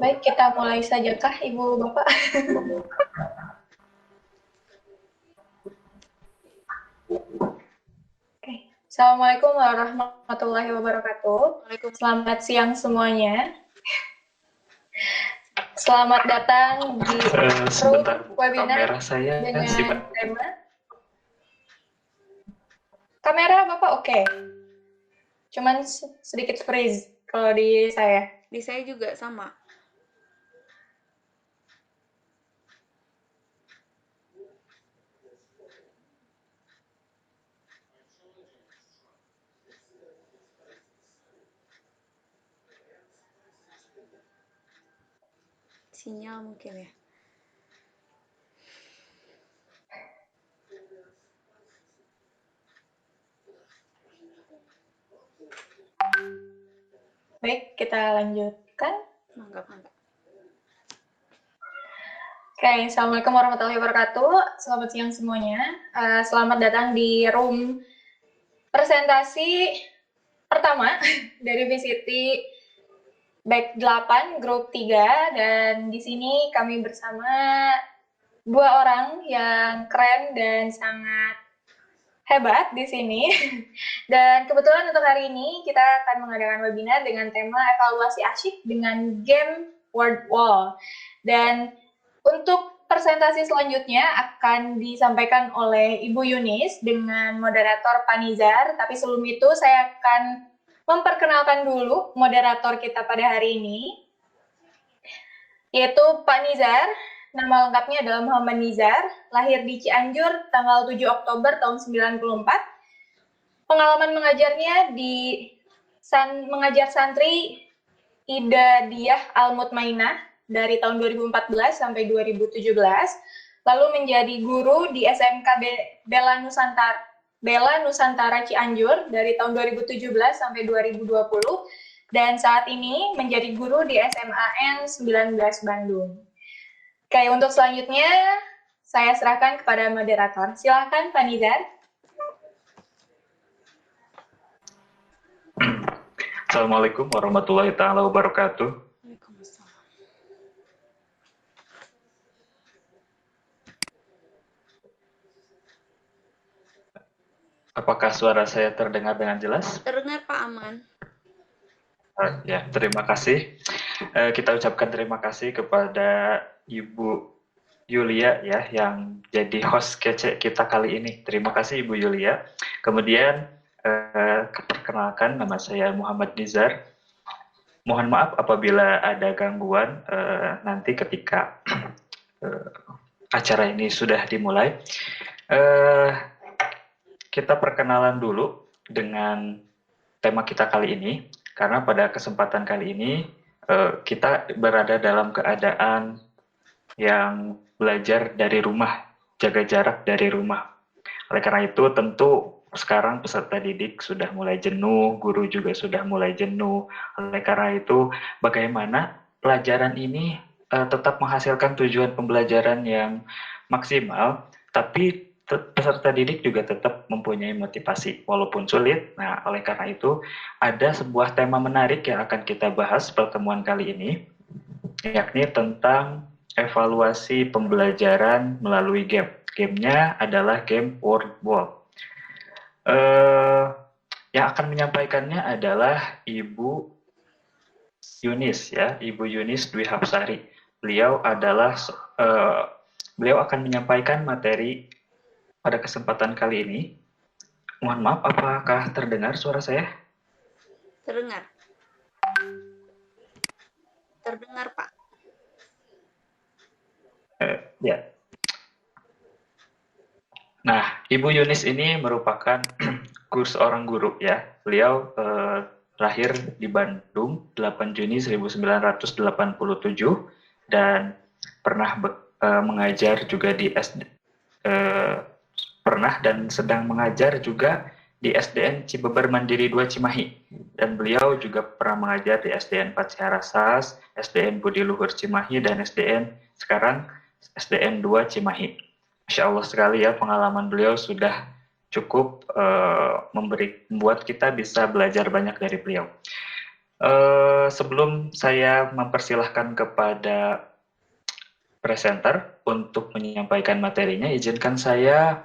Baik, kita mulai sajakah Ibu Bapak? Oke. Assalamualaikum warahmatullahi wabarakatuh. Selamat siang semuanya. Selamat datang di webinar dengan tema kamera Bapak oke. Cuman sedikit freeze kalau di saya. Di saya juga sama. Sinyal mungkin ya. Baik, kita lanjutkan. Mangga. Oke, Assalamualaikum warahmatullahi wabarakatuh. Selamat siang semuanya. Selamat datang di room presentasi pertama dari VCT Back 8, Grup 3. Dan di sini kami bersama dua orang yang keren dan sangat hebat di sini. Dan kebetulan untuk hari ini kita akan mengadakan webinar dengan tema evaluasi asyik dengan game Word Wall. Dan untuk presentasi selanjutnya akan disampaikan oleh Ibu Yunis dengan moderator Panizar. Tapi sebelum itu saya akan memperkenalkan dulu moderator kita pada hari ini, yaitu Pak Nizar. Nama lengkapnya adalah Muhammad Nizar, lahir di Cianjur tanggal 7 Oktober tahun 94. Pengalaman mengajarnya di mengajar santri Ida Diyah Al-Mutmainah dari tahun 2014 sampai 2017, lalu menjadi guru di SMK Bela Nusantara Cianjur dari tahun 2017 sampai 2020, dan saat ini menjadi guru di SMAN 19 Bandung. Oke, untuk selanjutnya saya serahkan kepada moderator. Silakan Pak Nizar. Assalamualaikum warahmatullahi wabarakatuh. Apakah suara saya terdengar dengan jelas? Terdengar Pak Aman. Ya, terima kasih. Kita ucapkan terima kasih kepada Ibu Yulia ya yang jadi host kece kita kali ini. Terima kasih Ibu Yulia. Kemudian perkenalkan, nama saya Muhammad Nizar. Mohon maaf apabila ada gangguan nanti ketika acara ini sudah dimulai. Kita perkenalan dulu dengan tema kita kali ini, karena pada kesempatan kali ini kita berada dalam keadaan yang belajar dari rumah, jaga jarak dari rumah. Oleh karena itu tentu sekarang peserta didik sudah mulai jenuh, guru juga sudah mulai jenuh. Oleh karena itu bagaimana pelajaran ini tetap menghasilkan tujuan pembelajaran yang maksimal, tapi peserta didik juga tetap mempunyai motivasi walaupun sulit. Nah, oleh karena itu ada sebuah tema menarik yang akan kita bahas pertemuan kali ini, yakni tentang evaluasi pembelajaran melalui game. Gamenya adalah game Word Wall. Yang akan menyampaikannya adalah Ibu Yunis ya, Ibu Yunis Dwi Hapsari. Beliau akan menyampaikan materi pada kesempatan kali ini. Mohon maaf, apakah terdengar suara saya? Terdengar. Terdengar, Pak. Ya. Nah, Ibu Yunis ini merupakan seorang guru ya. Beliau lahir di Bandung 8 Juni 1987 dan pernah mengajar juga di SD. Pernah dan sedang mengajar juga di SDN Cibeber Mandiri 2 Cimahi, dan beliau juga pernah mengajar di SDN Paciharasas, SDN Budi Luhur Cimahi, dan sekarang SDN 2 Cimahi. Masya Allah sekali ya, pengalaman beliau sudah cukup membuat kita bisa belajar banyak dari beliau. Sebelum saya mempersilahkan kepada presenter untuk menyampaikan materinya, izinkan saya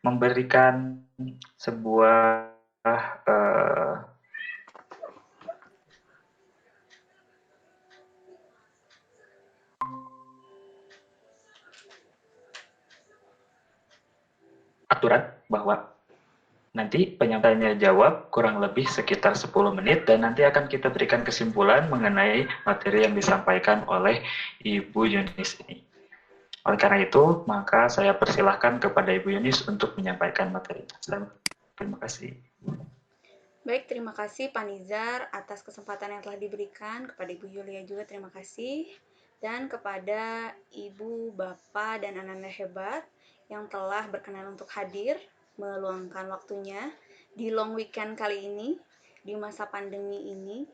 memberikan sebuah eh, aturan bahwa nanti penyampaiannya jawab kurang lebih sekitar 10 menit dan nanti akan kita berikan kesimpulan mengenai materi yang disampaikan oleh Ibu Yunis ini. Oleh karena itu, maka saya persilahkan kepada Ibu Yunis untuk menyampaikan materi. Terima kasih. Baik, terima kasih Pak Nizar atas kesempatan yang telah diberikan. Kepada Ibu Yulia juga terima kasih. Dan kepada Ibu, Bapak, dan anak-anak hebat yang telah berkenan untuk hadir, meluangkan waktunya di long weekend kali ini, di masa pandemi ini,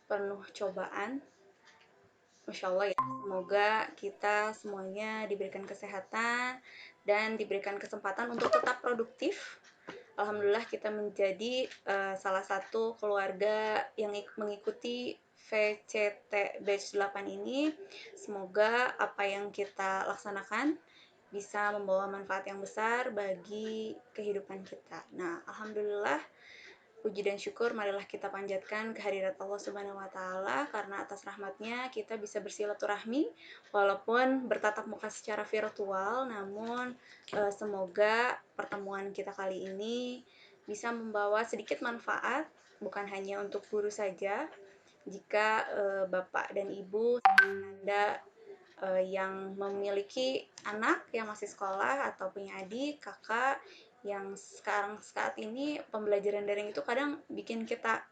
penuh cobaan. Masya Allah ya, semoga kita semuanya diberikan kesehatan dan diberikan kesempatan untuk tetap produktif. Alhamdulillah kita menjadi salah satu keluarga yang mengikuti VCT Batch 8 ini. Semoga apa yang kita laksanakan bisa membawa manfaat yang besar bagi kehidupan kita. Nah, Alhamdulillah, puji dan syukur marilah kita panjatkan kehadirat Allah Subhanahu wa taala karena atas rahmatnya kita bisa bersilaturahmi walaupun bertatap muka secara virtual, namun semoga pertemuan kita kali ini bisa membawa sedikit manfaat bukan hanya untuk guru saja. Jika Bapak dan Ibu Anda yang memiliki anak yang masih sekolah atau punya adik, kakak yang sekarang saat ini pembelajaran daring itu kadang bikin kita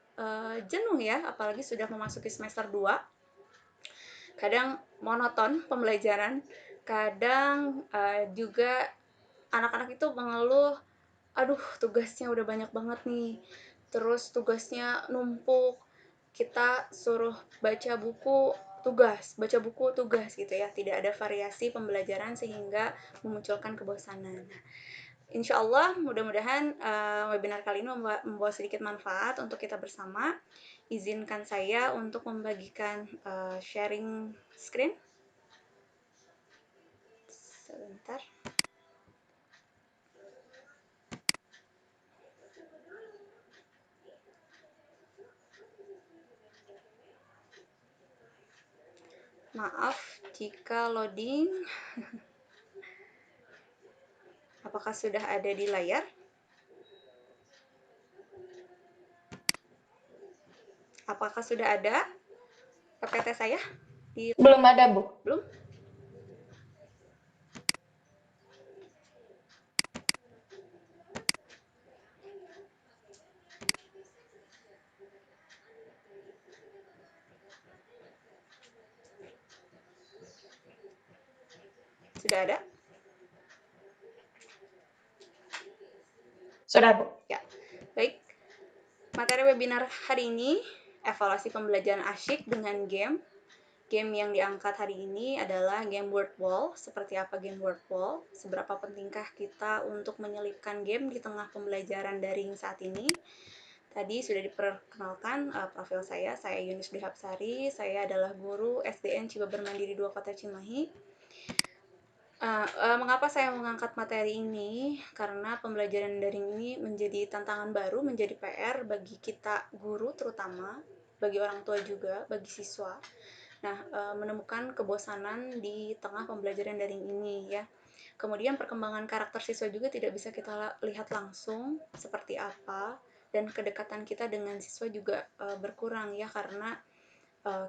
jenuh ya, apalagi sudah memasuki semester 2. Kadang monoton pembelajaran, kadang juga anak-anak itu mengeluh, aduh tugasnya udah banyak banget nih, terus tugasnya numpuk, kita suruh baca buku tugas gitu ya, tidak ada variasi pembelajaran sehingga memunculkan kebosanan. Insya Allah mudah-mudahan webinar kali ini membawa sedikit manfaat untuk kita bersama. Izinkan saya untuk membagikan sharing screen. Sebentar. Maaf jika loading. Apakah sudah ada di layar? Apakah sudah ada PPT saya? Belum ada, Bu. Belum? Sudah ada? Sudah, Bu. Ya. Baik. Materi webinar hari ini, evaluasi pembelajaran asyik dengan game. Game yang diangkat hari ini adalah game Word Wall. Seperti apa game Word Wall? Seberapa pentingkah kita untuk menyelipkan game di tengah pembelajaran daring saat ini? Tadi sudah diperkenalkan profil saya Yunis Dwi Hapsari. Saya adalah guru SDN Cibaber Mandiri 2 Kota Cimahi. Mengapa saya mengangkat materi ini? Karena pembelajaran daring ini menjadi tantangan baru, menjadi PR bagi kita guru terutama, bagi orang tua juga, bagi siswa. Nah, menemukan kebosanan di tengah pembelajaran daring ini ya. Kemudian perkembangan karakter siswa juga tidak bisa kita lihat langsung seperti apa, dan kedekatan kita dengan siswa juga berkurang ya karena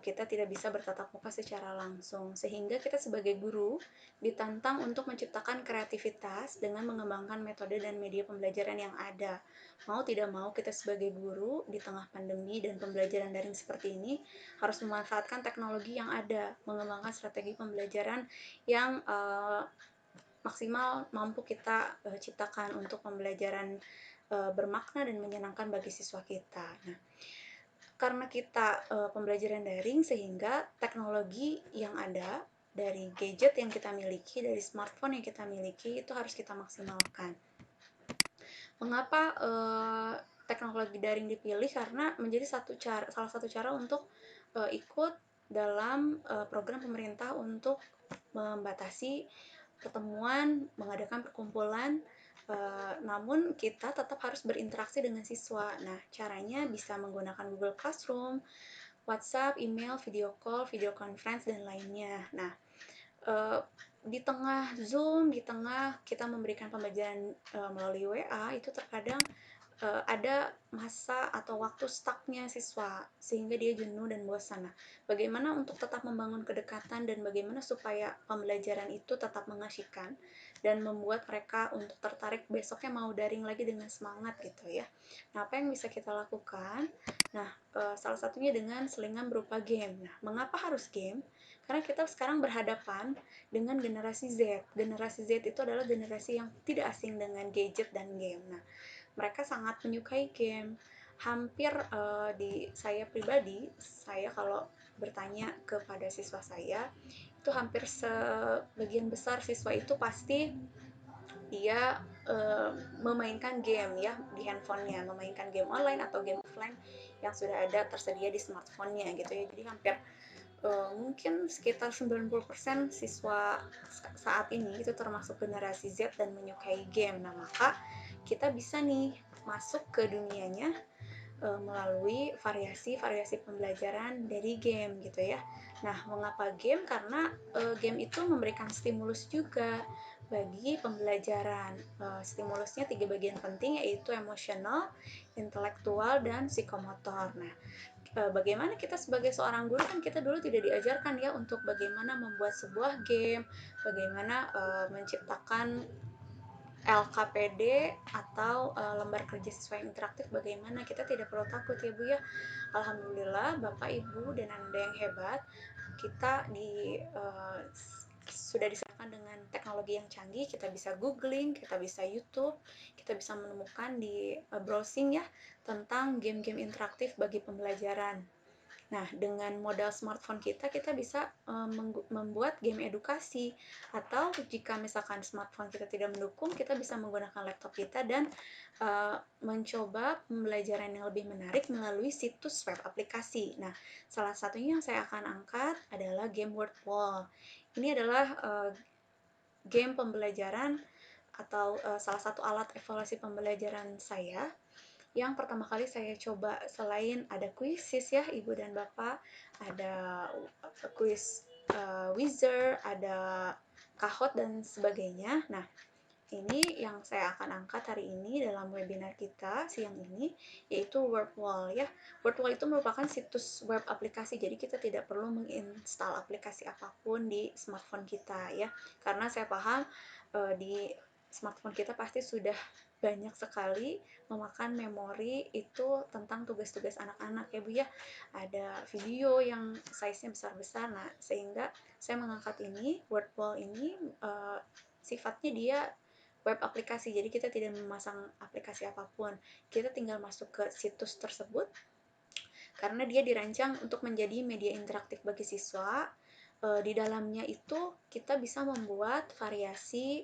kita tidak bisa bertatap muka secara langsung, sehingga kita sebagai guru ditantang untuk menciptakan kreativitas dengan mengembangkan metode dan media pembelajaran yang ada. Mau tidak mau kita sebagai guru di tengah pandemi dan pembelajaran daring seperti ini harus memanfaatkan teknologi yang ada, mengembangkan strategi pembelajaran yang maksimal mampu kita ciptakan untuk pembelajaran bermakna dan menyenangkan bagi siswa kita. Nah, karena kita pembelajaran daring, sehingga teknologi yang ada dari gadget yang kita miliki, dari smartphone yang kita miliki itu harus kita maksimalkan. Mengapa teknologi daring dipilih karena menjadi salah satu cara untuk ikut dalam program pemerintah untuk membatasi pertemuan, mengadakan perkumpulan, namun kita tetap harus berinteraksi dengan siswa. Nah, caranya bisa menggunakan Google Classroom, WhatsApp, email, video conference, dan lainnya. Nah, di tengah Zoom, di tengah kita memberikan pembelajaran melalui WA, itu terkadang ada masa atau waktu stucknya siswa sehingga dia jenuh dan bosan. Nah, bagaimana untuk tetap membangun kedekatan dan bagaimana supaya pembelajaran itu tetap mengasyikan dan membuat mereka untuk tertarik besoknya mau daring lagi dengan semangat gitu ya. Nah, apa yang bisa kita lakukan? Nah, salah satunya dengan selingan berupa game. Nah, mengapa harus game? Karena kita sekarang berhadapan dengan generasi Z. Generasi Z itu adalah generasi yang tidak asing dengan gadget dan game. Nah, mereka sangat menyukai game. Hampir di saya pribadi, saya kalau bertanya kepada siswa saya, itu hampir sebagian besar siswa itu pasti dia memainkan game ya di handphonenya, memainkan game online atau game offline yang sudah ada tersedia di smartphone-nya gitu ya. Jadi hampir mungkin sekitar 90% siswa saat ini itu termasuk generasi Z dan menyukai game. Nah, maka kita bisa nih masuk ke dunianya melalui variasi-variasi pembelajaran dari game gitu ya. Nah, mengapa game? Karena game itu memberikan stimulus juga bagi pembelajaran. Stimulusnya 3 bagian penting yaitu emosional, intelektual, dan psikomotor. Nah, bagaimana kita sebagai seorang guru kan kita dulu tidak diajarkan ya untuk bagaimana membuat sebuah game, bagaimana menciptakan LKPD atau lembar kerja siswa yang interaktif, bagaimana kita tidak perlu takut ya Bu ya. Alhamdulillah Bapak Ibu dan Anda yang hebat, kita sudah disediakan dengan teknologi yang canggih, kita bisa googling, kita bisa YouTube, kita bisa menemukan di browsing ya tentang game-game interaktif bagi pembelajaran. Nah, dengan modal smartphone kita bisa membuat game edukasi. Atau jika misalkan smartphone kita tidak mendukung, kita bisa menggunakan laptop kita dan mencoba pembelajaran yang lebih menarik melalui situs web aplikasi. Nah, salah satunya yang saya akan angkat adalah game Word Wall. Ini adalah game pembelajaran atau salah satu alat evaluasi pembelajaran saya yang pertama kali saya coba. Selain ada kuisis ya Ibu dan Bapak, ada kuis Wizard, ada Kahoot dan sebagainya. Nah, ini yang saya akan angkat hari ini dalam webinar kita siang ini, yaitu WordWall ya. WordWall itu merupakan situs web aplikasi, jadi kita tidak perlu menginstal aplikasi apapun di smartphone kita ya. Karena saya paham di smartphone kita pasti sudah banyak sekali memakan memori itu tentang tugas-tugas anak-anak ya Bu ya. Ada video yang size-nya besar-besar, nah sehingga saya mengangkat ini, WordWall ini sifatnya dia web aplikasi, jadi kita tidak memasang aplikasi apapun, kita tinggal masuk ke situs tersebut karena dia dirancang untuk menjadi media interaktif bagi siswa. Di dalamnya itu kita bisa membuat variasi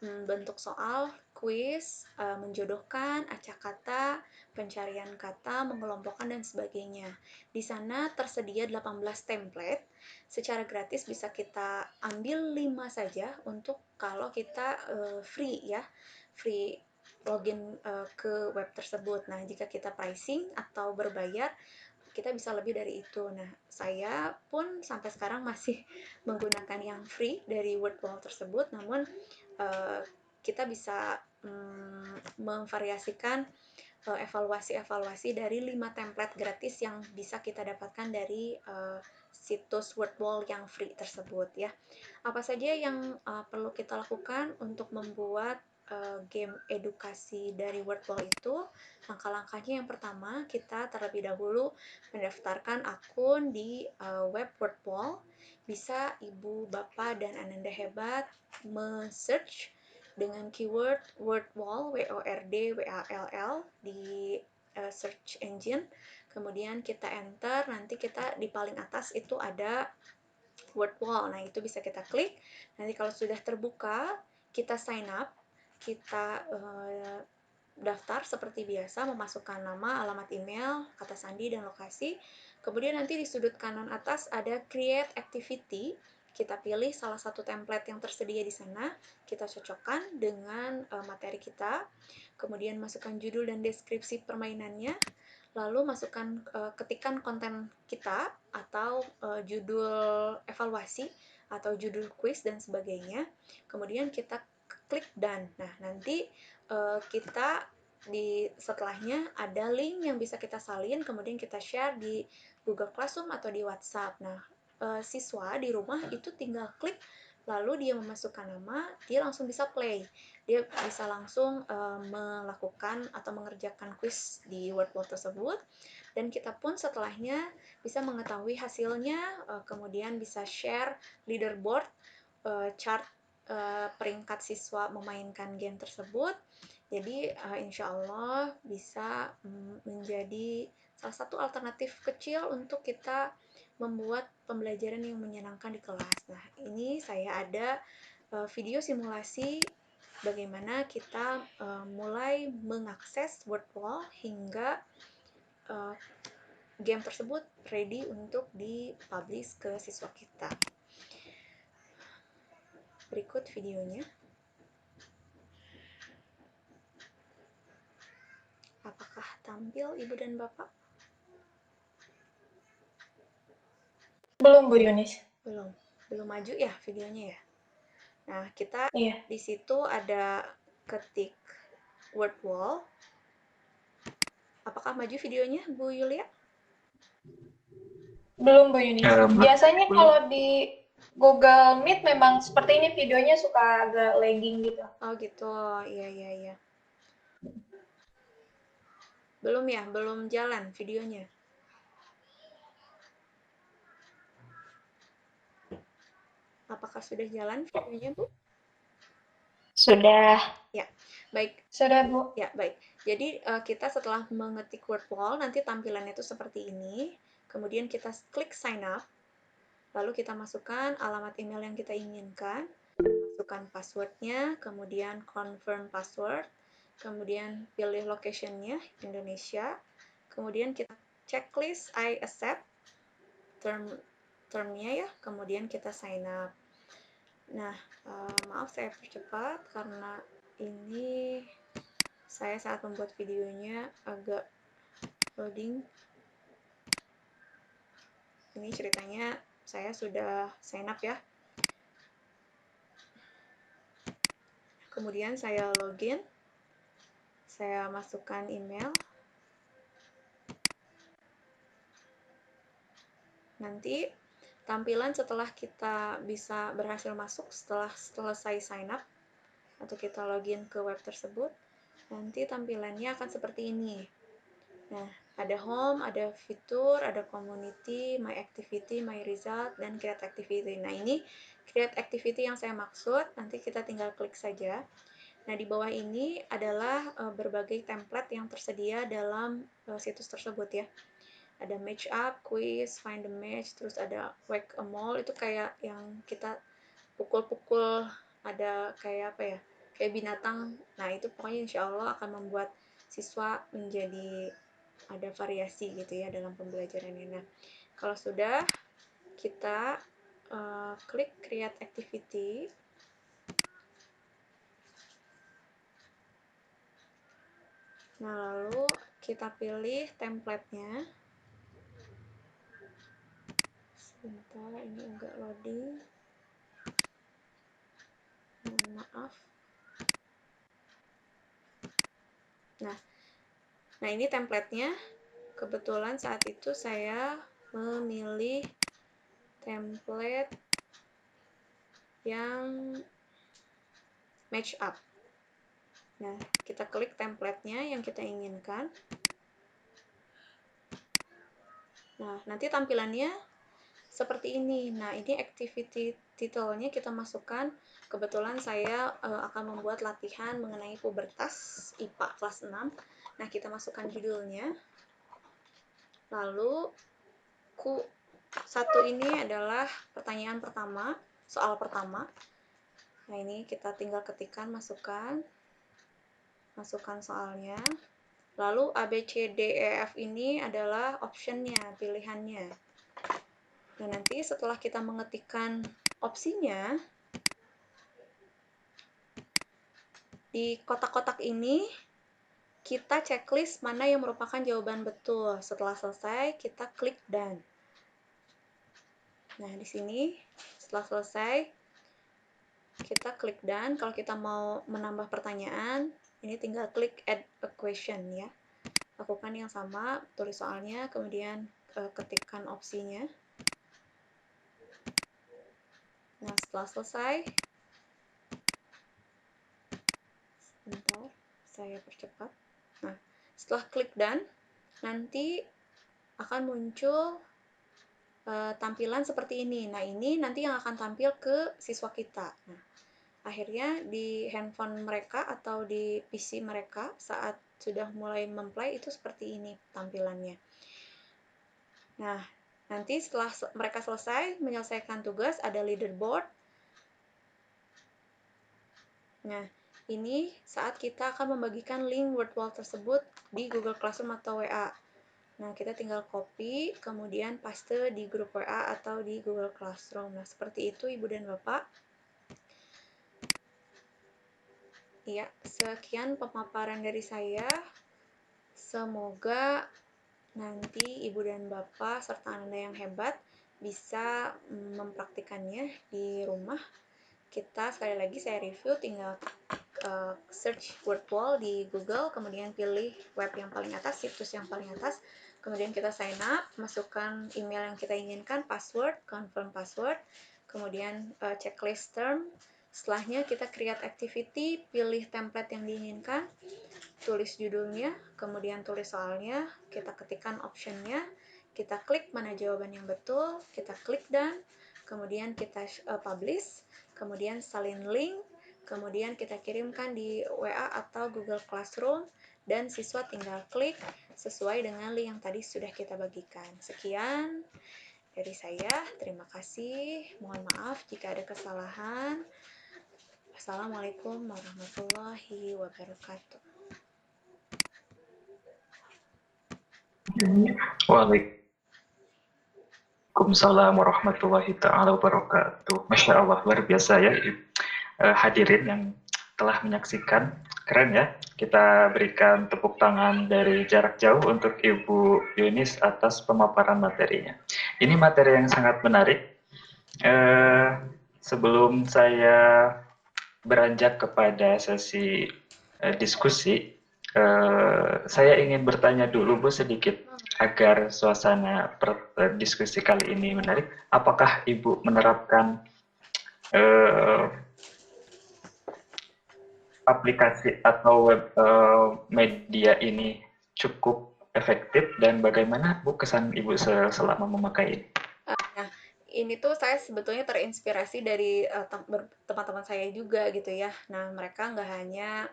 bentuk soal, kuis, menjodohkan, acak kata, pencarian kata, mengelompokkan, dan sebagainya. Di sana tersedia 18 template. Secara gratis bisa kita ambil 5 saja untuk kalau kita free ya, free login ke web tersebut. Nah, jika kita pricing atau berbayar, kita bisa lebih dari itu. Nah, saya pun sampai sekarang masih menggunakan yang free dari WordWall tersebut, namun kita bisa memvariasikan evaluasi-evaluasi dari 5 template gratis yang bisa kita dapatkan dari situs WordWall yang free tersebut ya. Apa saja yang perlu kita lakukan untuk membuat game edukasi dari WordWall itu? Langkah-langkahnya yang pertama, kita terlebih dahulu mendaftarkan akun di web WordWall. Bisa Ibu, Bapak, dan Ananda hebat men-search dengan keyword WordWall, WORD-WALL di search engine. Kemudian kita enter, nanti kita di paling atas itu ada WordWall. Nah, itu bisa kita klik. Nanti kalau sudah terbuka, kita sign up, kita daftar seperti biasa, memasukkan nama, alamat email, kata sandi, dan lokasi. Kemudian nanti di sudut kanan atas ada Create Activity. Kita pilih salah satu template yang tersedia di sana, kita cocokkan dengan materi kita. Kemudian masukkan judul dan deskripsi permainannya. Lalu masukkan, ketikkan konten kita atau judul evaluasi atau judul quiz dan sebagainya. Kemudian kita klik done. Nah, nanti kita di setelahnya ada link yang bisa kita salin, kemudian kita share di Google Classroom atau di WhatsApp. Nah, siswa di rumah itu tinggal klik, lalu dia memasukkan nama, dia langsung bisa play. Dia bisa langsung melakukan atau mengerjakan quiz di Wordwall tersebut, dan kita pun setelahnya bisa mengetahui hasilnya, kemudian bisa share leaderboard, chart peringkat siswa memainkan game tersebut. Jadi insya Allah bisa menjadi salah satu alternatif kecil untuk kita membuat pembelajaran yang menyenangkan di kelas. Nah, ini saya ada video simulasi bagaimana kita mulai mengakses Wordwall hingga game tersebut ready untuk dipublish ke siswa kita. Berikut videonya. Apakah tampil Ibu dan Bapak? Belum, Bu Yunis. Belum maju ya videonya ya. Nah, kita Iya. di situ ada ketik Wordwall. Apakah maju videonya, Bu Yulia? Belum, Bu Yunis. Biasanya belum. kalau di Google Meet memang seperti ini, videonya suka agak lagging gitu. Oh gitu, iya. Belum ya, belum jalan videonya. Apakah sudah jalan videonya, Bu? Sudah. Ya, baik. Sudah, Bu. Ya, baik. Jadi kita setelah mengetik Wordwall, nanti tampilannya itu seperti ini. Kemudian kita klik sign up. Lalu kita masukkan alamat email yang kita inginkan. Masukkan passwordnya, kemudian confirm password. Kemudian pilih location-nya, Indonesia. Kemudian kita checklist I accept termnya ya. Kemudian kita sign up. Nah, maaf saya percepat karena ini saya saat membuat videonya agak loading. Ini ceritanya saya sudah sign up ya. Kemudian saya login. Saya masukkan email. Nanti tampilan setelah kita bisa berhasil masuk setelah selesai sign up atau kita login ke web tersebut, nanti tampilannya akan seperti ini. Nah, ada home, ada fitur, ada community, my activity, my result, dan create activity. Nah, ini create activity yang saya maksud, nanti kita tinggal klik saja. Nah, di bawah ini adalah berbagai template yang tersedia dalam situs tersebut ya. Ada match up, quiz, find the match, terus ada whack a mole, itu kayak yang kita pukul-pukul, ada kayak apa ya, kayak binatang. Nah, itu pokoknya insya Allah akan membuat siswa menjadi ada variasi gitu ya dalam pembelajarannya. Nah, kalau sudah, kita klik create activity. Nah, lalu kita pilih template-nya. Sebentar, ini agak loading. Mohon maaf. Nah, ini template-nya. Kebetulan saat itu saya memilih template yang match up. Nah, kita klik template-nya yang kita inginkan. Nah, nanti tampilannya seperti ini. Nah, ini activity title-nya kita masukkan. Kebetulan saya akan membuat latihan mengenai pubertas IPA kelas 6. Nah, kita masukkan judulnya. Lalu Q1 ini adalah pertanyaan pertama, soal pertama. Nah, ini kita tinggal ketikkan, masukkan. masukkan soalnya. Lalu A, B, C, D, E, F ini adalah optionnya, pilihannya. Nah, nanti setelah kita mengetikkan opsinya, di kotak-kotak ini kita checklist mana yang merupakan jawaban betul. Setelah selesai, kita klik Done. Nah, di sini setelah selesai, kita klik Done. Kalau kita mau menambah pertanyaan, ini tinggal klik Add a Question ya. Lakukan yang sama, tulis soalnya, kemudian ketikkan opsinya. Nah, setelah selesai, sebentar, saya percepat. Nah, setelah klik Done, nanti akan muncul tampilan seperti ini. Nah, ini nanti yang akan tampil ke siswa kita. Nah, akhirnya di handphone mereka atau di PC mereka saat sudah mulai memplay itu seperti ini tampilannya. Nah, nanti setelah mereka selesai menyelesaikan tugas, ada leaderboard. Nah, ini saat kita akan membagikan link word wall tersebut di Google Classroom atau WA. Nah, kita tinggal copy, kemudian paste di grup WA atau di Google Classroom. Nah, seperti itu Ibu dan Bapak. Ya, sekian pemaparan dari saya. Semoga nanti Ibu dan Bapak serta Anda yang hebat bisa mempraktikannya di rumah. Kita sekali lagi saya review, tinggal search word wall di Google, kemudian pilih web yang paling atas, situs yang paling atas, kemudian kita sign up, masukkan email yang kita inginkan, password, confirm password, kemudian checklist term. Setelahnya kita create activity, pilih template yang diinginkan, tulis judulnya, kemudian tulis soalnya, kita ketikkan optionnya, kita klik mana jawaban yang betul, kita klik done, kemudian kita publish, kemudian salin link, kemudian kita kirimkan di WA atau Google Classroom, dan siswa tinggal klik sesuai dengan link yang tadi sudah kita bagikan. Sekian dari saya, terima kasih, mohon maaf jika ada kesalahan. Assalamualaikum warahmatullahi wabarakatuh. Waalaikumsalam warahmatullahi ta'ala wabarakatuh. Masya Allah, luar biasa ya hadirin yang telah menyaksikan. Keren ya, kita berikan tepuk tangan dari jarak jauh untuk Ibu Yunis atas pemaparan materinya. Ini materi yang sangat menarik. Sebelum saya beranjak kepada sesi diskusi, saya ingin bertanya dulu Bu sedikit agar suasana diskusi kali ini menarik. Apakah Ibu menerapkan aplikasi atau web media ini cukup efektif, dan bagaimana Bu kesan Ibu selama memakai ini? Nah, ini tuh saya sebetulnya terinspirasi dari teman-teman saya juga gitu ya. Nah, mereka nggak hanya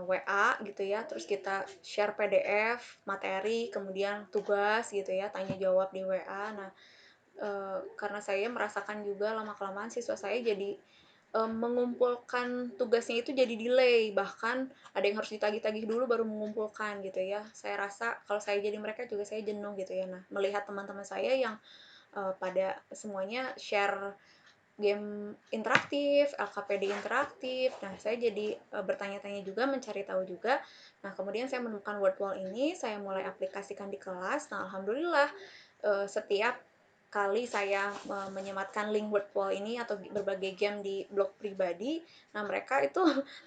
WA gitu ya, terus kita share PDF, materi, kemudian tugas gitu ya, tanya jawab di WA. Nah, karena saya merasakan juga lama-kelamaan siswa saya jadi mengumpulkan tugasnya itu jadi delay, bahkan ada yang harus ditagih-tagih dulu baru mengumpulkan gitu ya. Saya rasa kalau saya jadi mereka juga saya jenuh gitu ya. Nah, melihat teman-teman saya yang pada semuanya share game interaktif, LKPD interaktif. Nah, saya jadi bertanya-tanya juga, mencari tahu juga. Nah, kemudian saya menemukan word wall ini, saya mulai aplikasikan di kelas. Nah, alhamdulillah setiap kali saya menyematkan link word wall ini atau berbagai game di blog pribadi, nah mereka itu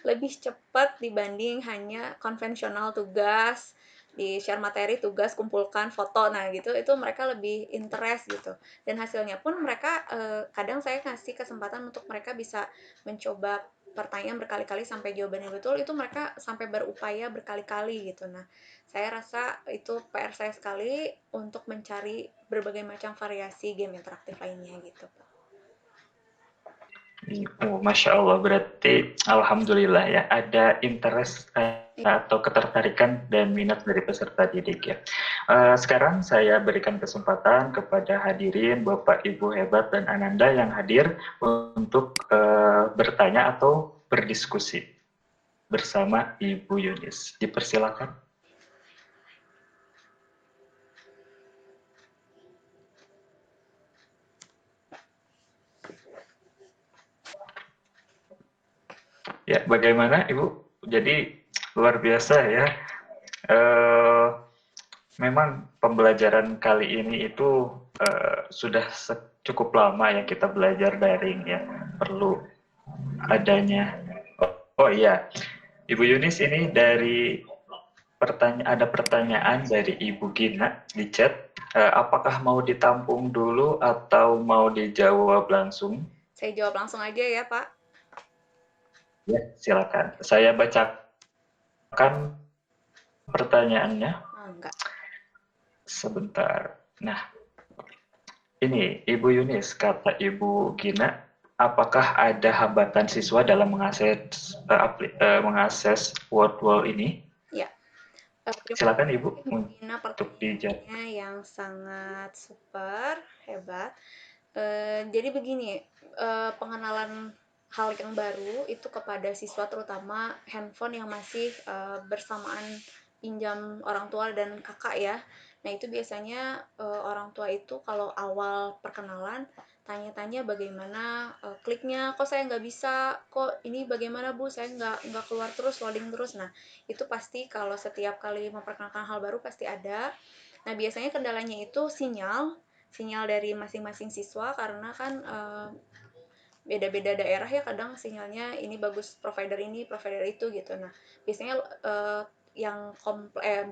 lebih cepat dibanding hanya konvensional tugas, di share materi, tugas, kumpulkan foto, nah gitu, itu mereka lebih interest gitu. Dan hasilnya pun mereka, kadang saya kasih kesempatan untuk mereka bisa mencoba pertanyaan berkali-kali sampai jawabannya betul, itu mereka sampai berupaya berkali-kali gitu. Nah, saya rasa itu PR saya sekali untuk mencari berbagai macam variasi game interaktif lainnya gitu. Oh, Masya Allah, berarti Alhamdulillah ya, ada interest atau ketertarikan dan minat dari peserta didik ya. Sekarang saya berikan kesempatan kepada hadirin, Bapak, Ibu hebat, dan Ananda yang hadir untuk bertanya atau berdiskusi. bersama Ibu Yunis. Dipersilakan. Ya, bagaimana Ibu? Jadi luar biasa ya. Memang pembelajaran kali ini itu sudah cukup lama ya kita belajar daring ya. Perlu adanya. Oh iya, Ibu Yunis ini dari ada pertanyaan dari Ibu Gina di chat. Apakah mau ditampung dulu atau mau dijawab langsung? Saya jawab langsung aja ya, Pak. Ya, silakan. Saya bacakan pertanyaannya. Enggak. Sebentar. Nah, ini Ibu Yunis, kata Ibu Gina, apakah ada hambatan siswa dalam mengakses Word Wall ini? Ya. Silakan Ibu Gina, untuk dijawab. pertanyaannya yang sangat super hebat. Jadi begini, pengenalan hal yang baru itu kepada siswa, terutama handphone yang masih bersamaan pinjam orang tua dan kakak ya. Nah itu biasanya orang tua itu kalau awal perkenalan tanya-tanya bagaimana kliknya, kok saya nggak bisa, kok ini bagaimana Bu, saya nggak keluar terus, loading terus. Nah itu pasti kalau setiap kali memperkenalkan hal baru pasti ada. Nah biasanya kendalanya itu sinyal dari masing-masing siswa, karena kan beda-beda daerah ya, kadang sinyalnya ini bagus provider ini, provider itu gitu. Nah, biasanya yang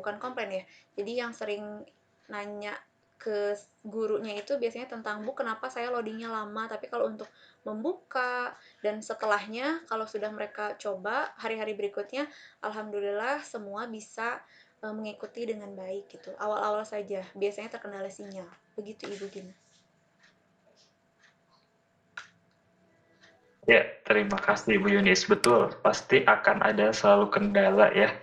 bukan komplain ya. Jadi yang sering nanya ke gurunya itu biasanya tentang, Bu, kenapa saya loadingnya lama? Tapi kalau untuk membuka dan setelahnya, kalau sudah mereka coba hari-hari berikutnya, alhamdulillah semua bisa mengikuti dengan baik gitu. Awal-awal saja biasanya terkendala sinyal. Begitu Ibu Gina. Ya, terima kasih Ibu Yunis. Betul, pasti akan ada selalu kendala ya.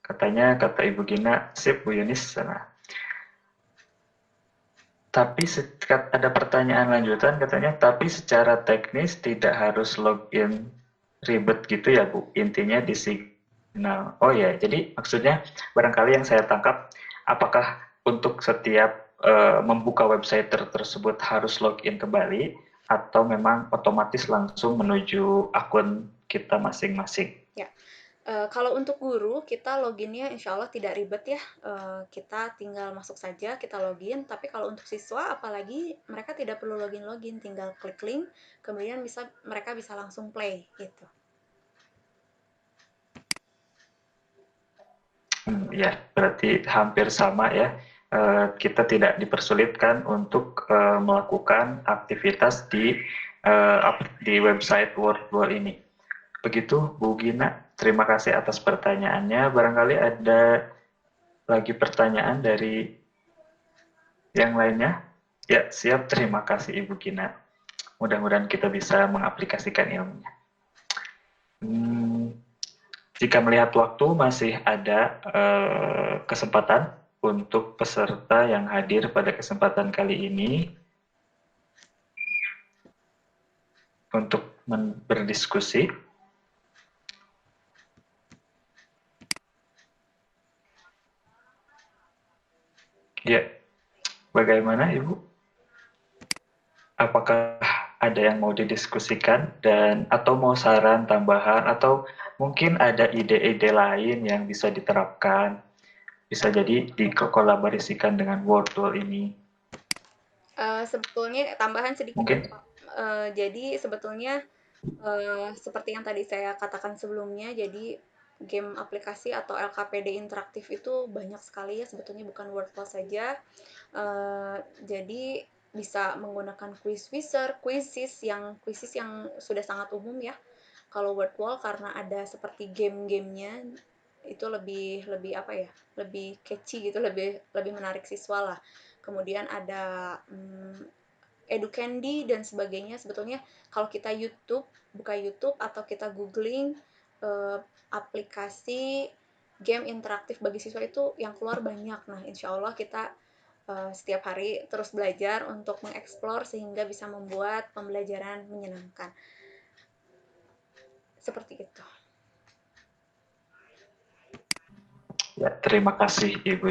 Katanya kata Ibu Gina, sip Bu Yunis. Nah, tapi ada pertanyaan lanjutan katanya, tapi secara teknis tidak harus login ribet gitu ya Bu. Intinya di signal. Oh ya, jadi maksudnya barangkali yang saya tangkap, apakah untuk setiap membuka website tersebut harus login kembali atau memang otomatis langsung menuju akun kita masing-masing? Ya. Kalau untuk guru, kita loginnya insya Allah tidak ribet ya. Kita tinggal masuk saja, kita login. Tapi kalau untuk siswa, apalagi mereka tidak perlu login-login, tinggal klik link, kemudian mereka bisa langsung play gitu. Ya, berarti hampir sama ya. Kita tidak dipersulitkan untuk melakukan aktivitas di website Wordwall ini. Begitu, Bu Gina. Terima kasih atas pertanyaannya. Barangkali ada lagi pertanyaan dari yang lainnya? Ya, siap. Terima kasih Ibu Gina. Mudah-mudahan kita bisa mengaplikasikan ilmunya. Jika melihat waktu, masih ada kesempatan untuk peserta yang hadir pada kesempatan kali ini untuk berdiskusi. Ya, bagaimana Ibu? Apakah ada yang mau didiskusikan dan atau mau saran tambahan atau mungkin ada ide-ide lain yang bisa diterapkan? Bisa jadi dikolaborasikan dengan Wordwall ini. Sebetulnya tambahan sedikit, Mungkin. jadi sebetulnya seperti yang tadi saya katakan sebelumnya, jadi game aplikasi atau LKPD interaktif itu banyak sekali ya, sebetulnya bukan Wordwall saja. Jadi bisa menggunakan quizzes yang sudah sangat umum ya. Kalau Wordwall karena ada seperti game-gamenya itu lebih lebih apa ya, lebih catchy gitu, lebih menarik siswa lah. Kemudian ada Educandy dan sebagainya. Sebetulnya kalau kita buka YouTube atau kita googling aplikasi game interaktif bagi siswa, itu yang keluar banyak. Nah, insya Allah kita setiap hari terus belajar untuk mengeksplor sehingga bisa membuat pembelajaran menyenangkan. Seperti itu. Ya, terima kasih Ibu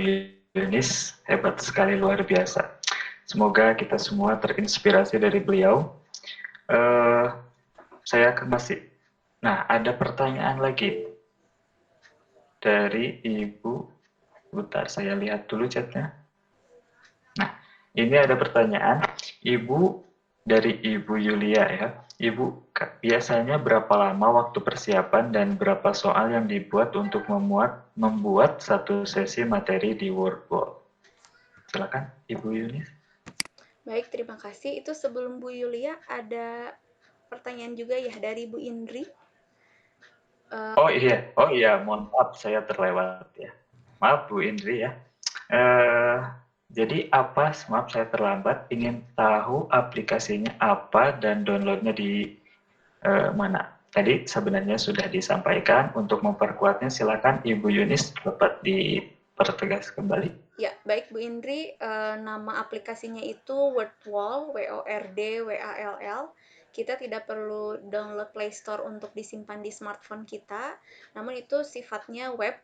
Yunis, hebat sekali, luar biasa. Semoga kita semua terinspirasi dari beliau. Saya akan masih. Nah, ada pertanyaan lagi dari Ibu. Bentar, saya lihat dulu chatnya. Nah, ini ada pertanyaan. Dari Ibu Yulia ya. Ibu, biasanya berapa lama waktu persiapan dan berapa soal yang dibuat untuk membuat satu sesi materi di Wordwall? Silakan, Ibu Yunis. Baik, terima kasih. Itu sebelum Bu Yulia ada pertanyaan juga ya dari Bu Indri. Oh iya, mohon maaf saya terlewat ya. Maaf Bu Indri ya. Jadi maaf saya terlambat, ingin tahu aplikasinya apa dan downloadnya di mana. Tadi sebenarnya sudah disampaikan, untuk memperkuatnya silakan Ibu Yunis dapat dipertegas kembali. Ya, baik Bu Indri, nama aplikasinya itu Wordwall, WORDWALL. Kita tidak perlu download Play Store untuk disimpan di smartphone kita, namun itu sifatnya web.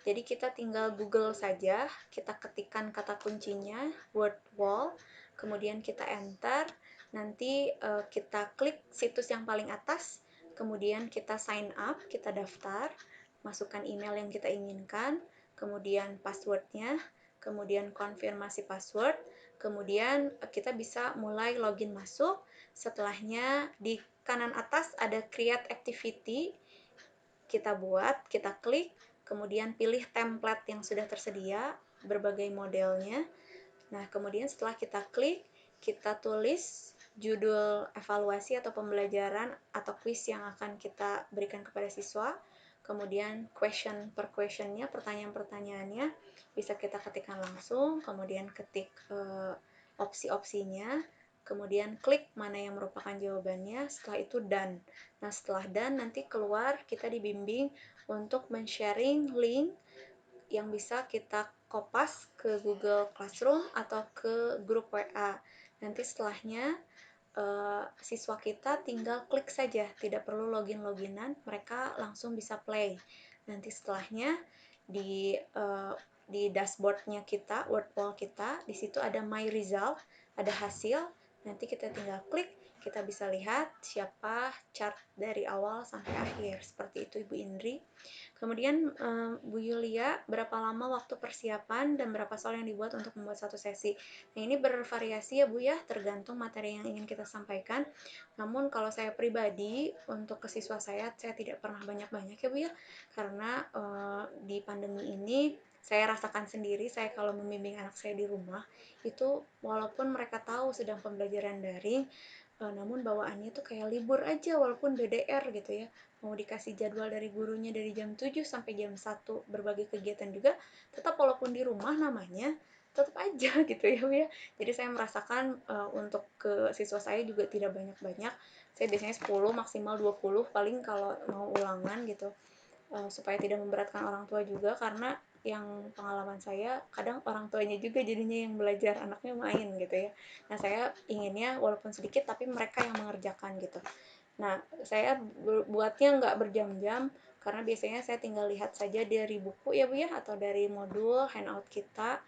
Jadi kita tinggal Google saja, kita ketikkan kata kuncinya Wordwall, kemudian kita enter, nanti kita klik situs yang paling atas, kemudian kita sign up, kita daftar, masukkan email yang kita inginkan, kemudian passwordnya, kemudian konfirmasi password, kemudian kita bisa mulai login masuk. Setelahnya di kanan atas ada create activity, kita buat, kita klik, kemudian pilih template yang sudah tersedia, berbagai modelnya. Nah, kemudian setelah kita klik, kita tulis judul evaluasi atau pembelajaran atau quiz yang akan kita berikan kepada siswa. Kemudian question per questionnya, pertanyaan-pertanyaannya bisa kita ketikkan langsung, kemudian ketik opsi-opsinya, kemudian klik mana yang merupakan jawabannya, setelah itu done. Nah, setelah done nanti keluar kita dibimbing untuk men-sharing link yang bisa kita kopas ke Google Classroom atau ke grup WA. Nanti setelahnya siswa kita tinggal klik saja, tidak perlu login-loginan, mereka langsung bisa play. Nanti setelahnya di dashboardnya kita, Wordwall kita, di situ ada My Result, ada hasil. Nanti kita tinggal klik, kita bisa lihat siapa chart dari awal sampai akhir. Seperti itu Ibu Indri. Kemudian Bu Yulia, berapa lama waktu persiapan dan berapa soal yang dibuat untuk membuat satu sesi? Nah, ini bervariasi ya Bu ya, tergantung materi yang ingin kita sampaikan. Namun kalau saya pribadi, untuk ke siswa saya tidak pernah banyak-banyak ya Bu ya, karena di pandemi ini saya rasakan sendiri, saya kalau membimbing anak saya di rumah, itu walaupun mereka tahu sedang pembelajaran daring, namun bawaannya tuh kayak libur aja walaupun BDR gitu ya, mau dikasih jadwal dari gurunya dari jam 7 sampai jam 1 berbagai kegiatan juga, tetap walaupun di rumah namanya tetap aja gitu ya. Jadi saya merasakan untuk ke siswa saya juga tidak banyak-banyak, saya biasanya 10 maksimal 20 paling kalau mau ulangan gitu, supaya tidak memberatkan orang tua juga, karena yang pengalaman saya kadang orang tuanya juga jadinya yang belajar, anaknya main gitu ya. Nah, saya inginnya walaupun sedikit tapi mereka yang mengerjakan gitu. Nah, saya buatnya nggak berjam-jam, karena biasanya saya tinggal lihat saja dari buku ya Bu ya, atau dari modul handout kita,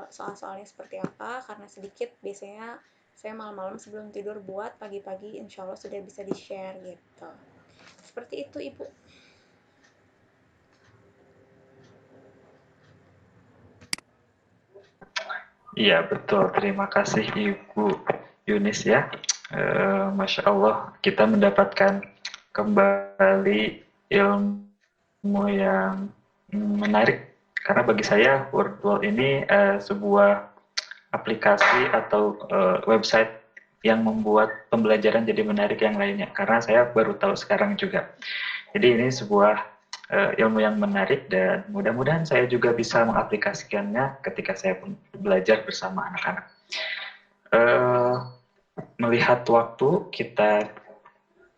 soal-soalnya seperti apa, karena sedikit biasanya saya malam-malam sebelum tidur buat, pagi-pagi insya Allah sudah bisa di-share gitu. Seperti itu Ibu. Iya betul, terima kasih Ibu Yunis ya. Masya Allah, kita mendapatkan kembali ilmu yang menarik. Karena bagi saya Wordwall ini sebuah aplikasi atau website yang membuat pembelajaran jadi menarik yang lainnya. Karena saya baru tahu sekarang juga. Jadi ini sebuah ilmu yang menarik dan mudah-mudahan saya juga bisa mengaplikasikannya ketika saya belajar bersama anak-anak. Melihat waktu, kita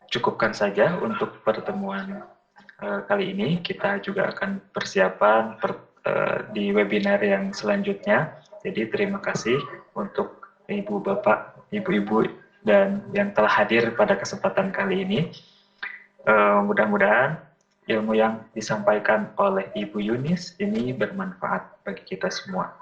cukupkan saja untuk pertemuan kali ini. Kita juga akan persiapan di webinar yang selanjutnya. Jadi terima kasih untuk Ibu, Bapak, Ibu-Ibu, dan yang telah hadir pada kesempatan kali ini. Mudah-mudahan ilmu yang disampaikan oleh Ibu Yunis ini bermanfaat bagi kita semua.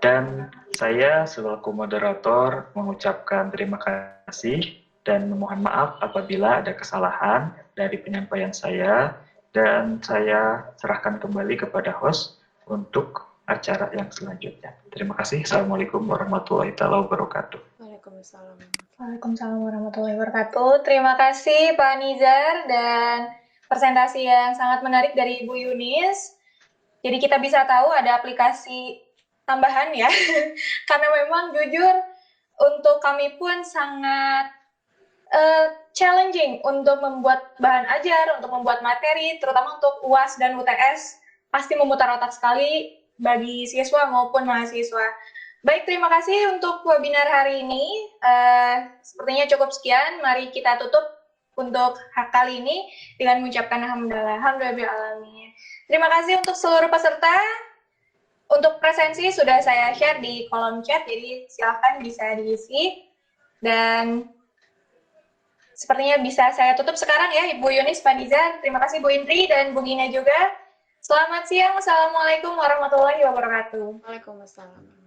Dan saya selaku moderator mengucapkan terima kasih dan memohon maaf apabila ada kesalahan dari penyampaian saya, dan saya serahkan kembali kepada host untuk acara yang selanjutnya. Terima kasih. Assalamualaikum warahmatullahi wabarakatuh. Waalaikumsalam. Waalaikumsalam warahmatullahi wabarakatuh. Terima kasih Pak Nizar dan presentasi yang sangat menarik dari Ibu Yunis. Jadi kita bisa tahu ada aplikasi tambahan ya, karena memang jujur untuk kami pun sangat challenging untuk membuat bahan ajar, untuk membuat materi, terutama untuk UAS dan UTS, pasti memutar otak sekali bagi siswa maupun mahasiswa. Baik, terima kasih untuk webinar hari ini. Sepertinya cukup sekian. Mari kita tutup untuk kali ini dengan mengucapkan alhamdulillah. Terima kasih untuk seluruh peserta. Untuk presensi sudah saya share di kolom chat, jadi silahkan bisa diisi. Dan sepertinya bisa saya tutup sekarang ya, Ibu Yunis, Pak Nizar. Terima kasih Bu Indri dan Bu Gina juga. Selamat siang. Assalamualaikum warahmatullahi wabarakatuh. Waalaikumsalam.